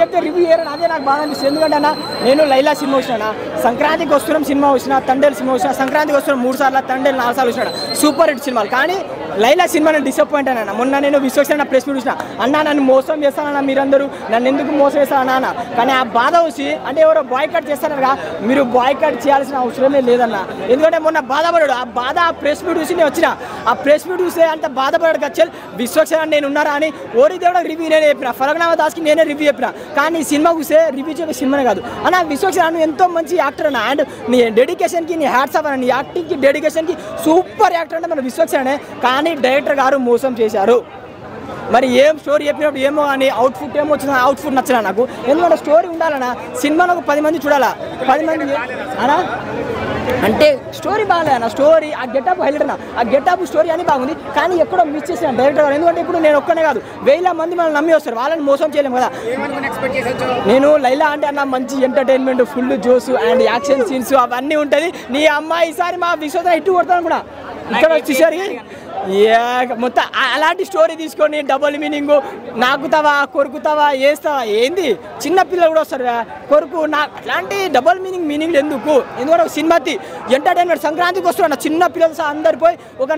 చెప్తే రివ్యూ చేయరని అదే నాకు బాగా అనిపిస్తుంది. ఎందుకంటే అన్న నేను లైలా సినిమా వచ్చినా, సంక్రాంతికి వస్తున్నాం సినిమా వచ్చినా, తండేలు సినిమా వచ్చినా, సంక్రాంతికి వస్తున్నాం 3 సార్లు, తండేలు 4 సార్లు వచ్చినా, సూపర్ హిట్ సినిమాలు. కానీ లైలా సినిమా నేను డిసప్పాయింట్ అయినా. మొన్న నేను విశ్వక్సేన ప్రెస్ మీట్ చూసిన, అన్న నన్ను మోసం చేస్తానన్నా మీరందరూ, నన్ను ఎందుకు మోసం చేస్తానన్నా అన్న. కానీ ఆ బాధ వచ్చి అంటే ఎవరో బాయ్కట్ చేస్తారనగా, మీరు బాయ్కట్ చేయాల్సిన అవసరమే లేదన్న. ఎందుకంటే మొన్న బాధపడాడు, ఆ బాధ ఆ ప్రెస్ మీట్ చూసి నేను వచ్చిన, ఆ ప్రెస్ మీట్ చూస్తే అంత బాధపడాడు కచ్చల్. విశ్వక్సేన నేను ఉన్నారా అని ఓరి దేవుడు రివ్యూ నేనే చెప్పిన, ఫలక్నామా దాస్కి నేనే రివ్యూ చెప్పిన. కానీ సినిమా చూస్తే రివ్యూ చెప్పే సినిమానే కాదు అన్న. విశ్వక్సేన నువ్వు ఎంతో మంచి యాక్టర్ అన్న, అండ్ నీ డెడికేషన్కి నీ హ్యాట్స్ ఆఫ్ అన్న, నీ యాక్టింగ్కి డెడికేషన్కి సూపర్ యాక్టర్ అంటే మన విశ్వక్సేనే. కానీ డైరెక్టర్ గారు మోసం చేశారు. మరి ఏం స్టోరీ చెప్పినప్పుడు ఏమో అని అవుట్ఫుట్ ఏమో వచ్చిన, అవుట్ఫుట్ నచ్చలా నాకు. ఎందుకంటే స్టోరీ ఉండాలన్నా, సినిమాలో ఒక 10 మంది చూడాలా, 10 మంది అనా అంటే స్టోరీ బాగాలే అన్న. స్టోరీ ఆ గెటప్ హైలైట్ అన్న, ఆ గెటప్ స్టోరీ అని బాగుంది. కానీ ఎక్కడో మిస్ చేసిన డైరెక్టర్ గారు. ఎందుకంటే ఇప్పుడు నేను ఒక్కనే కాదు, 1000 మంది మనల్ని నమ్మి వస్తారు, వాళ్ళని మోసం చేయలేము కదా. నేను లైలా అంటే అన్న మంచి ఎంటర్టైన్మెంట్, ఫుల్ జోస్ అండ్ యాక్షన్ సీన్స్ అవన్నీ ఉంటుంది. నీ అమ్మాయి ఈసారి మా విశ్వక్సేన ఇట్టు కొడతాను కూడా ఇక్కడ వచ్చేసరికి మొత్తం అలాంటి స్టోరీ తీసుకొని డబుల్ మీనింగ్, నాకుతావా కొరుకుతావా వేస్తావా ఏంది, చిన్నపిల్లలు కూడా వస్తారు కొరుకు నా, అట్లాంటి డబుల్ మీనింగ్ ఎందుకు? ఎందుకంటే ఒక సినిమాకి ఎంటర్టైన్మెంట్, సంక్రాంతికి వస్తున్నాడు చిన్నపిల్లలు సహా అందరు పోయి, ఒక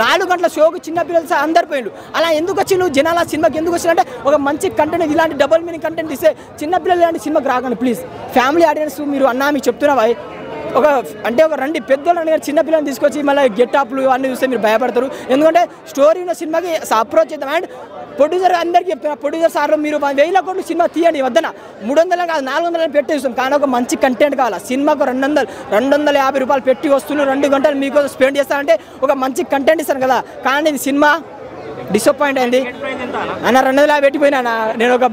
4 గంటల షోకి చిన్నపిల్లలు సహా అందరు పోయిండు. అలా ఎందుకు వచ్చి నువ్వు జనాల సినిమాకి ఎందుకు వచ్చినంటే ఒక మంచి కంటెంట్, ఇలాంటి డబుల్ మీనింగ్ కంటెంట్ ఇస్తే చిన్నపిల్లలు ఇలాంటి సినిమాకి రాకండి ప్లీజ్. ఫ్యామిలీ ఆడియన్స్ మీరు అన్నా మీకు చెప్తున్నావా, ఒక అంటే ఒక 2 పెద్దోళ్ళు చిన్నపిల్లల్ని తీసుకొచ్చి మళ్ళీ గెటప్లు అన్నీ చూస్తే మీరు భయపడతారు. ఎందుకంటే స్టోరీ ఉన్న సినిమాకి అప్రోచ్ చేద్దాం. అండ్ ప్రొడ్యూసర్ అందరికీ చెప్తున్నా, ప్రొడ్యూసర్ సార్లు మీరు 1000 కోట్లు సినిమా తీయండి, వద్దన 300 కాదు 400 పెట్టేస్తాం. కానీ ఒక మంచి కంటెంట్ కావాలి సినిమాకు. 250 రూపాయలు పెట్టి వస్తున్నారు, 2 గంటలు మీకోసం స్పెండ్ చేస్తానంటే ఒక మంచి కంటెంట్ ఇస్తాను కదా. కానీ ఇది సినిమా డిసప్పాయింట్ అయింది అన్న. 250 పెట్టిపోయినా నేను ఒక